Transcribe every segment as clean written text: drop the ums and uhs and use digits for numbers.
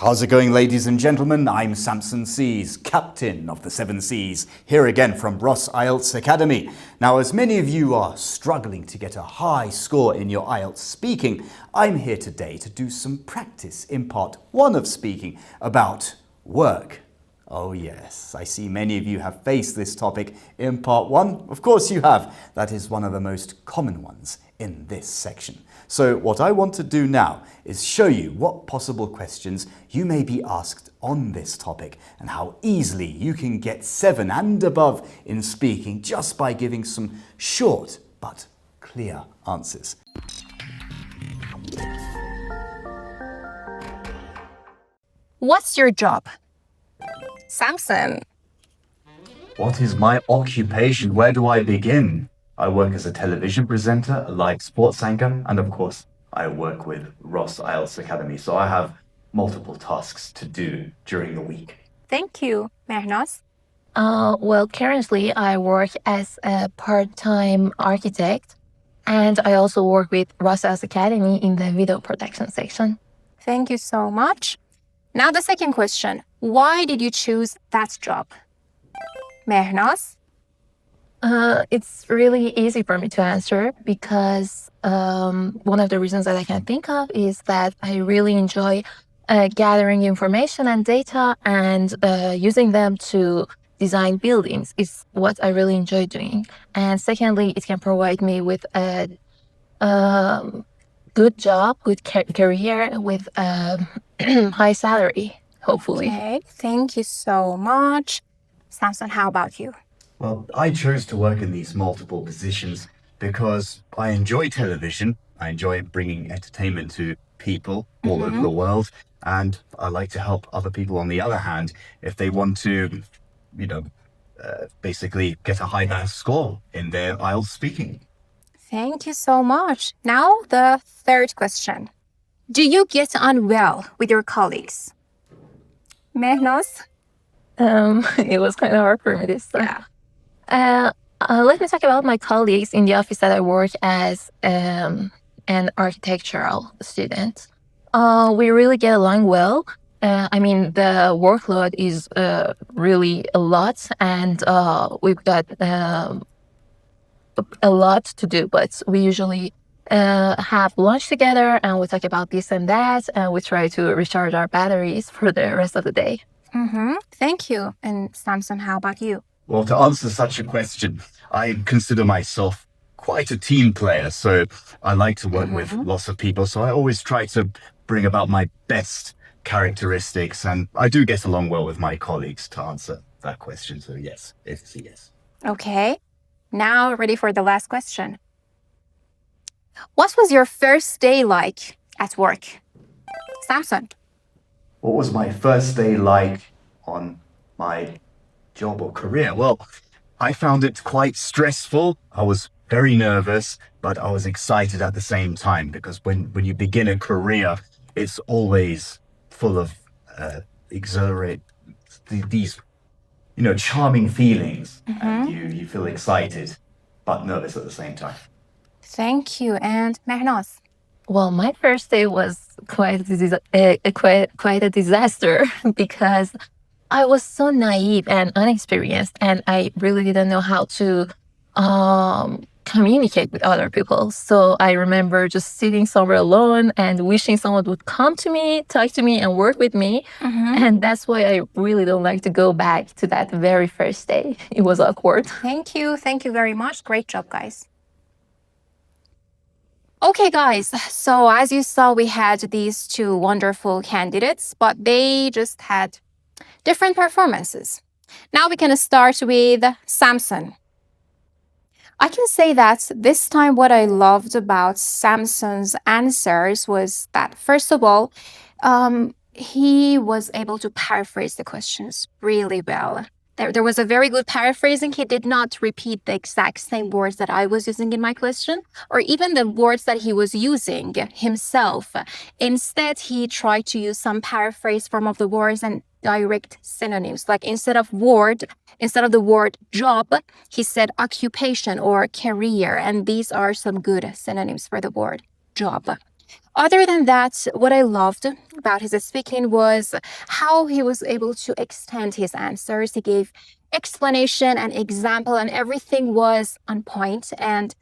How's it going, ladies and gentlemen? I'm Samson Seas, captain of the Seven Seas, here again from Ross IELTS Academy. Now, as many of you are struggling to get a high score in your IELTS speaking, I'm here today to do some practice in part 1 of speaking about work. Oh yes, I see many of you have faced this topic in part 1. Of course you have. That is one of the most common ones in this section. So what I want to do now is show you what possible questions you may be asked on this topic and how easily you can get 7 and above in speaking just by giving some short but clear answers. What's your job? Samson. What is my occupation? Where do I begin? I work as a television presenter, a live sports anchor, and of course, I work with Ross IELTS Academy, so I have multiple tasks to do during the week. Thank you, Mehnas. Well, currently I work as a part-time architect, and I also work with Ross IELTS Academy in the video production section. Thank you so much. Now the second question. Why did you choose that job? Mehnas? It's really easy for me to answer because one of the reasons that I can think of is that I really enjoy gathering information and data and using them to design buildings is what I really enjoy doing. And secondly, it can provide me with a good job, good career with high salary, hopefully. Okay, thank you so much. Samson, how about you? Well, I chose to work in these multiple positions because I enjoy television. I enjoy bringing entertainment to people all over the world. And I like to help other people, on the other hand, if they want to, basically get a high score in their IELTS speaking. Thank you so much. Now the third question. Do you get on well with your colleagues? Mehnas? It was kind of hard for me this time. Yeah. Let me talk about my colleagues in the office that I work as an architectural student. We really get along well. The workload is really a lot, and we've got a lot to do, but we usually have lunch together and we talk about this and that, and we try to recharge our batteries for the rest of the day. Thank you. And Samson, how about you? Well, to answer such a question, I consider myself quite a team player. So I like to work with lots of people. So I always try to bring about my best characteristics. And I do get along well with my colleagues, to answer that question. So yes, it's a yes. Okay. Now ready for the last question. What was your first day like at work? Samson. What was my first day like on my job or career? Well, I found it quite stressful. I was very nervous, but I was excited at the same time because when you begin a career, it's always full of these charming feelings, and you feel excited but nervous at the same time. Thank you. And Mehnas? Well, my first day was quite a disaster because I was so naive and unexperienced, and I really didn't know how to communicate with other people. So I remember just sitting somewhere alone and wishing someone would come to me, talk to me, and work with me. And that's why I really don't like to go back to that very first day. It was awkward. Thank you. Thank you very much. Great job, guys. Okay, guys. So as you saw, we had these two wonderful candidates, but they just had different performances. Now we're going to start with Samson. I can say that this time what I loved about Samson's answers was that, first of all, he was able to paraphrase the questions really well. There was a very good paraphrasing. He did not repeat the exact same words that I was using in my question, or even the words that he was using himself. Instead, he tried to use some paraphrase form of the words and direct synonyms. Like instead of the word job, he said occupation or career. And these are some good synonyms for the word job. Other than that, what I loved about his speaking was how he was able to extend his answers. He gave explanation and example, and everything was on point, and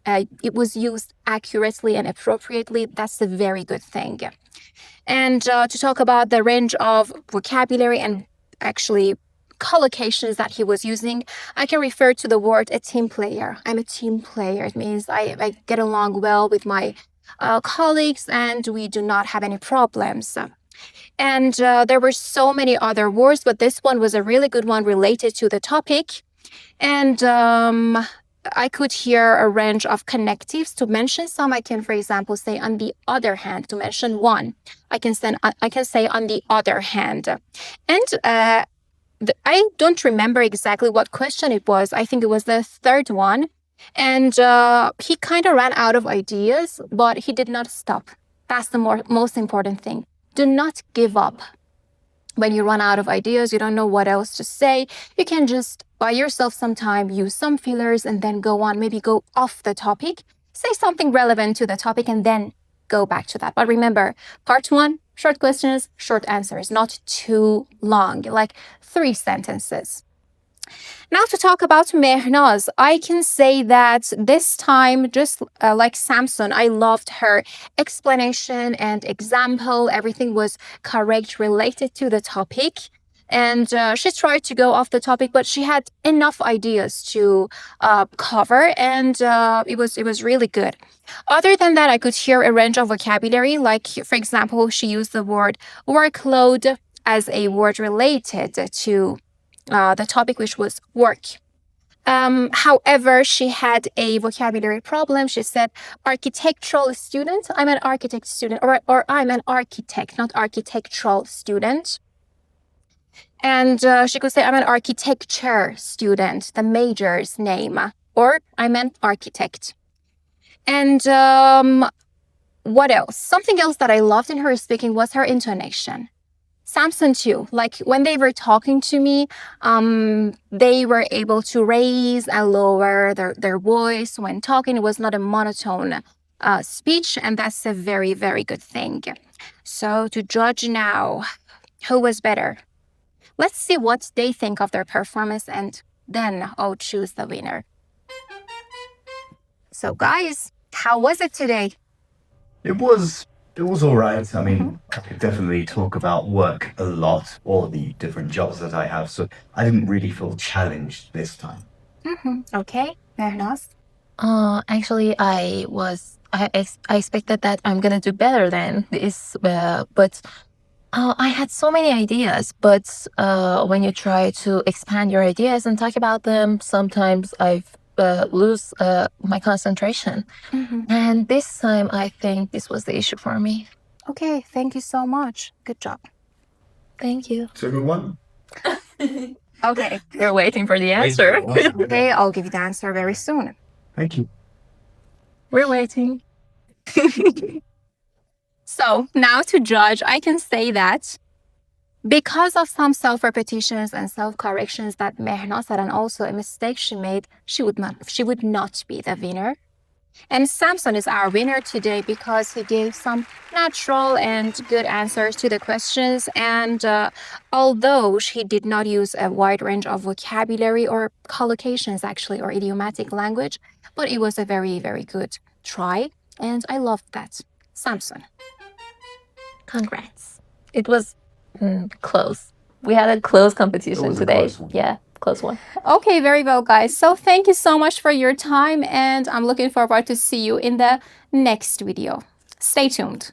it was used accurately and appropriately. That's a very good thing. And to talk about the range of vocabulary and actually collocations that he was using, I can refer to the word a team player. I'm a team player. It means I get along well with my colleagues and we do not have any problems. And there were so many other words, but this one was a really good one related to the topic. And I could hear a range of connectives. To mention some, I can, for example, say on the other hand. To mention one, I can say on the other hand. And I don't remember exactly what question it was. I think it was the third one. And he kind of ran out of ideas, but he did not stop. That's the most important thing. Do not give up. When you run out of ideas, you don't know what else to say, you can just buy yourself some time, use some fillers, and then go on, maybe go off the topic, say something relevant to the topic, and then go back to that. But remember, part one, short questions, short answers, not too long, like 3 sentences. Now to talk about Mehnaz, I can say that this time, just like Samson, I loved her explanation and example. Everything was correct related to the topic. And she tried to go off the topic, but she had enough ideas to cover, and it was really good. Other than that, I could hear a range of vocabulary. Like, for example, she used the word workload as a word related to the topic, which was work. However, she had a vocabulary problem. She said architectural student. I'm an architect student, or I'm an architect, not architectural student. And she could say I'm an architecture student, the major's name, or I'm an architect. And what else? Something else that I loved in her speaking was her intonation. Samson too, like when they were talking to me, they were able to raise and lower their voice when talking. It was not a monotone speech, and that's a very, very good thing. So to judge now, who was better? Let's see what they think of their performance, and then I'll choose the winner. So guys, how was it today? It was all right. I mean, I could definitely talk about work a lot, or the different jobs that I have. So I didn't really feel challenged this time. Okay, Mehnaz. Actually, I expected that I'm gonna do better than this, but I had so many ideas. But when you try to expand your ideas and talk about them, sometimes I lose my concentration. And this time, I think this was the issue for me. Okay, thank you so much. Good job. Thank you. So who won? Okay. You're waiting for the answer. Okay, I'll give you the answer very soon. Thank you. We're waiting. So now to judge, I can say that because of some self-repetitions and self-corrections that Mehnaz had, and also a mistake she made, she would not be the winner. And Samson is our winner today because he gave some natural and good answers to the questions. And although he did not use a wide range of vocabulary or collocations, actually, or idiomatic language, but it was a very, very good try. And I loved that. Samson. Congrats. It was close. We had a close competition was a today. close one. Yeah, close one. Okay, very well, guys. So thank you so much for your time, and I'm looking forward to see you in the next video. Stay tuned.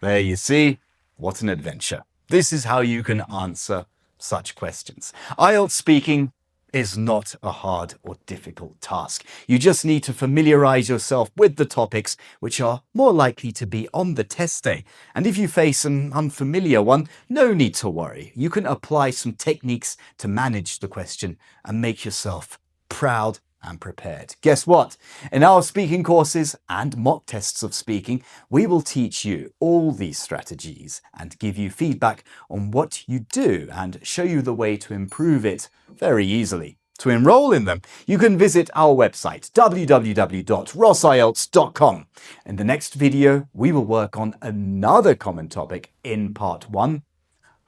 There you see, what an adventure. This is how you can answer such questions. IELTS speaking is not a hard or difficult task. You just need to familiarize yourself with the topics which are more likely to be on the test day. And if you face an unfamiliar one, no need to worry. You can apply some techniques to manage the question and make yourself proud and prepared. Guess what? In our speaking courses and mock tests of speaking, we will teach you all these strategies and give you feedback on what you do and show you the way to improve it very easily. To enroll in them, you can visit our website, www.rossielts.com. In the next video, we will work on another common topic in part 1,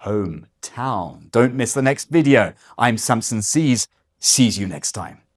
hometown. Don't miss the next video. I'm Samson Sees. See you next time.